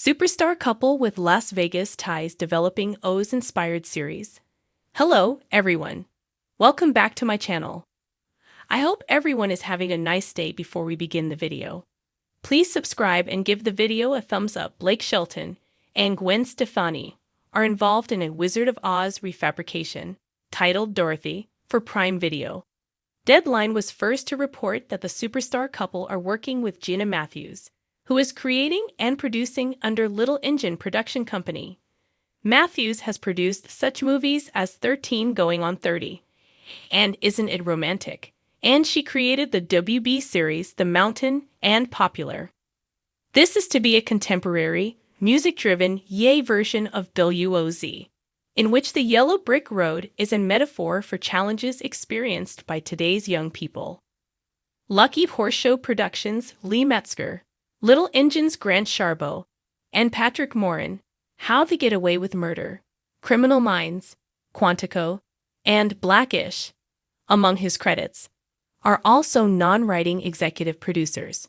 Superstar couple with Las Vegas ties developing Oz-inspired series. Hello, everyone. Welcome back to my channel. I hope everyone is having a nice day before we begin the video. Please subscribe and give the video a thumbs up. Blake Shelton and Gwen Stefani are involved in a Wizard of Oz refabrication, titled Dorothy, for Prime Video. Deadline was first to report that the superstar couple are working with Gina Matthews, who is creating and producing under Little Engine Production Company. Matthews has produced such movies as 13 Going on 30 and Isn't It Romantic? And she created the WB series The Mountain and Popular. This is to be a contemporary, music-driven yay version of WOZ, in which the yellow brick road is a metaphor for challenges experienced by today's young people. Lucky Horse Show Productions' Lee Metzger, Little Engine's Grant Sharbo, and Patrick Morin, How They Get Away with Murder, Criminal Minds, Quantico, and Blackish, among his credits, are also non-writing executive producers.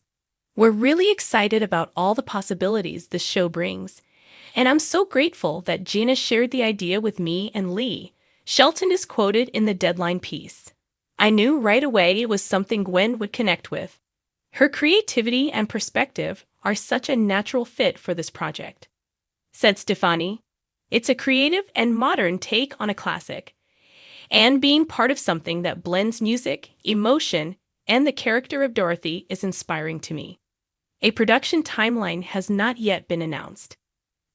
We're really excited about all the possibilities this show brings, and I'm so grateful that Gina shared the idea with me and Lee. Shelton is quoted in the Deadline piece. "I knew right away it was something Gwen would connect with. Her creativity and perspective are such a natural fit for this project," said Stefani. "It's a creative and modern take on a classic, and being part of something that blends music, emotion, and the character of Dorothy is inspiring to me. A production timeline has not yet been announced.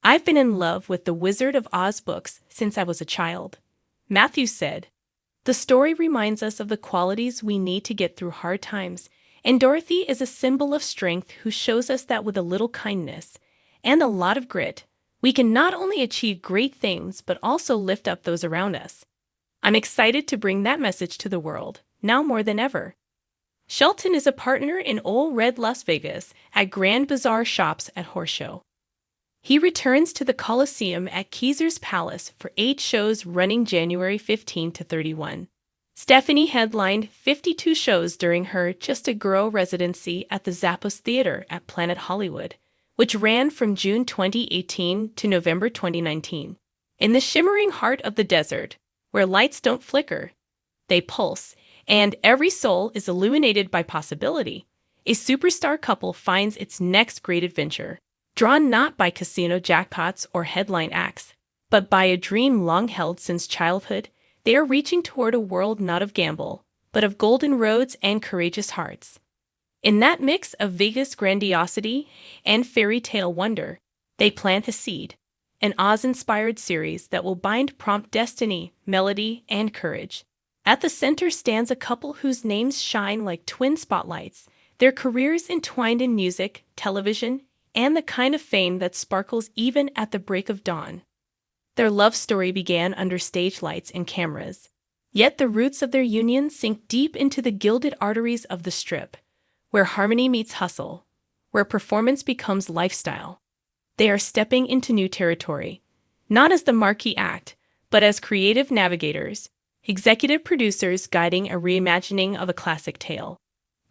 I've been in love with the Wizard of Oz books since I was a child," Matthews said. "The story reminds us of the qualities we need to get through hard times, and Dorothy is a symbol of strength who shows us that with a little kindness and a lot of grit, we can not only achieve great things but also lift up those around us. I'm excited to bring that message to the world, now more than ever." Shelton is a partner in Ole Red Las Vegas at Grand Bazaar Shops at Horse Show. He returns to the Coliseum at Caesar's Palace for 8 shows running January 15 to 31. Stefani headlined 52 shows during her Just a Girl residency at the Zappos Theater at Planet Hollywood, which ran from June 2018 to November 2019. In the shimmering heart of the desert, where lights don't flicker, they pulse, and every soul is illuminated by possibility, a superstar couple finds its next great adventure, drawn not by casino jackpots or headline acts, but by a dream long held since childhood. They are reaching toward a world not of gamble, but of golden roads and courageous hearts. In that mix of Vegas grandiosity and fairy tale wonder, they plant a seed, an Oz-inspired series that will bind prompt destiny, melody, and courage. At the center stands a couple whose names shine like twin spotlights, their careers entwined in music, television, and the kind of fame that sparkles even at the break of dawn. Their love story began under stage lights and cameras, yet the roots of their union sink deep into the gilded arteries of the Strip, where harmony meets hustle, where performance becomes lifestyle. They are stepping into new territory, not as the marquee act, but as creative navigators, executive producers guiding a reimagining of a classic tale.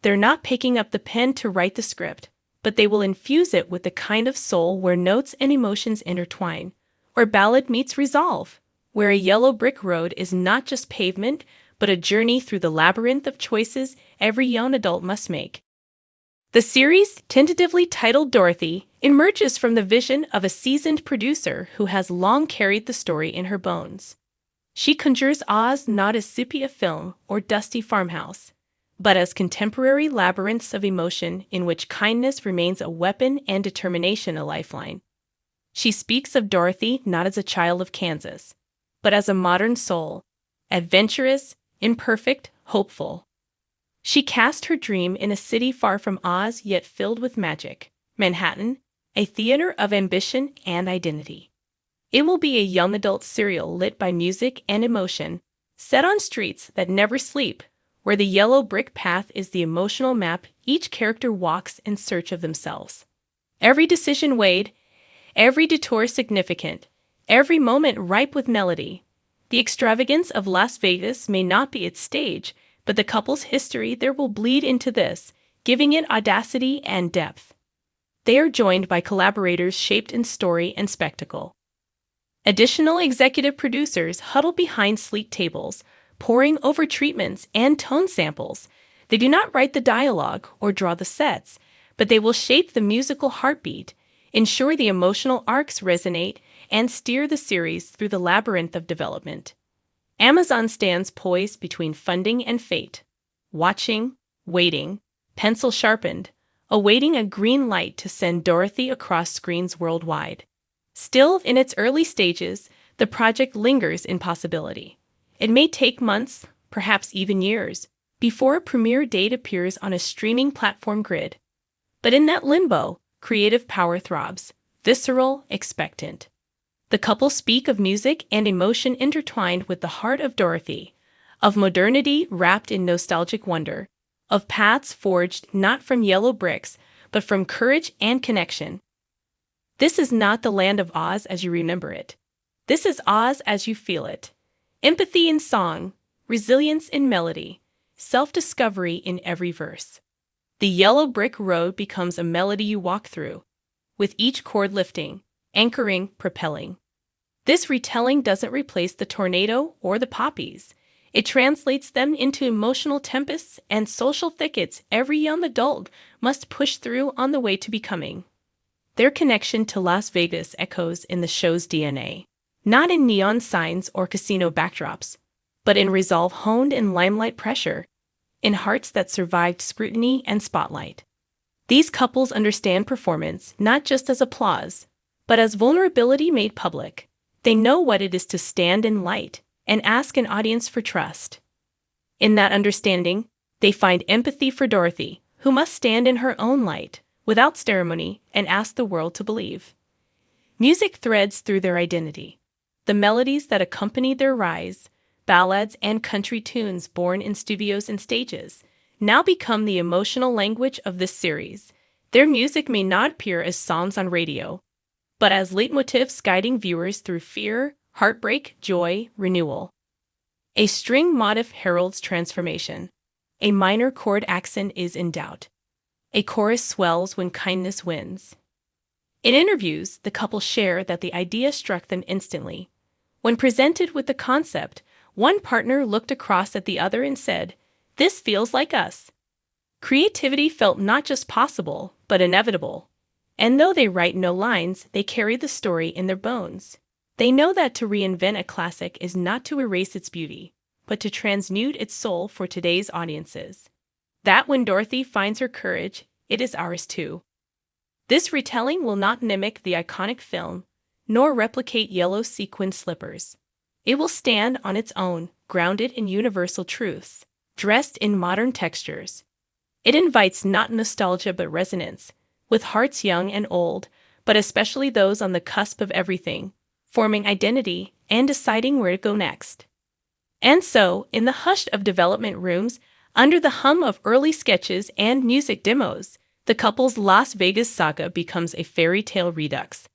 They're not picking up the pen to write the script, but they will infuse it with the kind of soul where notes and emotions intertwine, where ballad meets resolve, where a yellow brick road is not just pavement, but a journey through the labyrinth of choices every young adult must make. The series, tentatively titled Dorothy, emerges from the vision of a seasoned producer who has long carried the story in her bones. She conjures Oz not as sepia film or dusty farmhouse, but as contemporary labyrinths of emotion in which kindness remains a weapon and determination a lifeline. She speaks of Dorothy not as a child of Kansas, but as a modern soul, adventurous, imperfect, hopeful. She cast her dream in a city far from Oz yet filled with magic, Manhattan, a theater of ambition and identity. It will be a young adult serial lit by music and emotion, set on streets that never sleep, where the yellow brick path is the emotional map each character walks in search of themselves. Every decision weighed, every detour significant, every moment ripe with melody. The extravagance of Las Vegas may not be its stage, but the couple's history there will bleed into this, giving it audacity and depth. They are joined by collaborators shaped in story and spectacle. Additional executive producers huddle behind sleek tables, poring over treatments and tone samples. They do not write the dialogue or draw the sets, but they will shape the musical heartbeat, ensure the emotional arcs resonate, and steer the series through the labyrinth of development. Amazon stands poised between funding and fate, watching, waiting, pencil sharpened, awaiting a green light to send Dorothy across screens worldwide. Still in its early stages, the project lingers in possibility. It may take months, perhaps even years, before a premiere date appears on a streaming platform grid. But in that limbo, creative power throbs, visceral, expectant. The couple speak of music and emotion intertwined with the heart of Dorothy, of modernity wrapped in nostalgic wonder, of paths forged not from yellow bricks, but from courage and connection. This is not the land of Oz as you remember it. This is Oz as you feel it. Empathy in song, resilience in melody, self-discovery in every verse. The yellow brick road becomes a melody you walk through, with each chord lifting, anchoring, propelling. This retelling doesn't replace the tornado or the poppies. It translates them into emotional tempests and social thickets every young adult must push through on the way to becoming. Their connection to Las Vegas echoes in the show's DNA, not in neon signs or casino backdrops, but in resolve honed in limelight pressure, in hearts that survived scrutiny and spotlight. These couples understand performance not just as applause, but as vulnerability made public. They know what it is to stand in light and ask an audience for trust. In that understanding, they find empathy for Dorothy, who must stand in her own light, without ceremony, and ask the world to believe. Music threads through their identity. The melodies that accompany their rise, ballads and country tunes born in studios and stages, now become the emotional language of this series. Their music may not appear as songs on radio, but as leitmotifs guiding viewers through fear, heartbreak, joy, renewal. A string motif heralds transformation. A minor chord accent is in doubt. A chorus swells when kindness wins. In interviews, the couple share that the idea struck them instantly. When presented with the concept, one partner looked across at the other and said, "This feels like us." Creativity felt not just possible, but inevitable. And though they write no lines, they carry the story in their bones. They know that to reinvent a classic is not to erase its beauty, but to transmute its soul for today's audiences. That when Dorothy finds her courage, it is ours too. This retelling will not mimic the iconic film, nor replicate yellow sequin slippers. It will stand on its own, grounded in universal truths, dressed in modern textures. It invites not nostalgia but resonance, with hearts young and old, but especially those on the cusp of everything, forming identity and deciding where to go next. And so, in the hush of development rooms, under the hum of early sketches and music demos, the couple's Las Vegas saga becomes a fairy tale redux.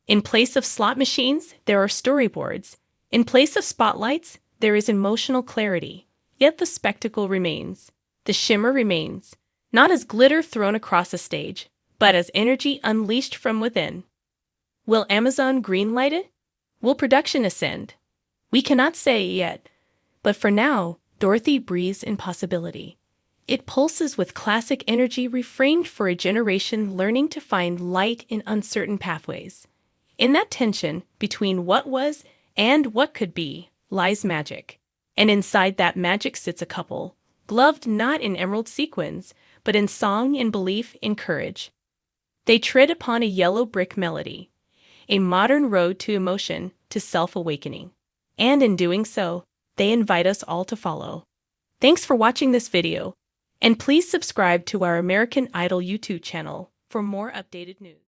In place of slot machines, there are storyboards. In place of spotlights, there is emotional clarity. Yet the spectacle remains. The shimmer remains, not as glitter thrown across a stage, but as energy unleashed from within. Will Amazon greenlight it? Will production ascend? We cannot say yet, but for now, Dorothy breathes in possibility. It pulses with classic energy refrained for a generation learning to find light in uncertain pathways. In that tension between what was and what could be lies magic. And inside that magic sits a couple, gloved not in emerald sequins, but in song, in belief, in courage. They tread upon a yellow brick melody, a modern road to emotion, to self-awakening. And in doing so, they invite us all to follow. Thanks for watching this video, and please subscribe to our American Idol YouTube channel for more updated news.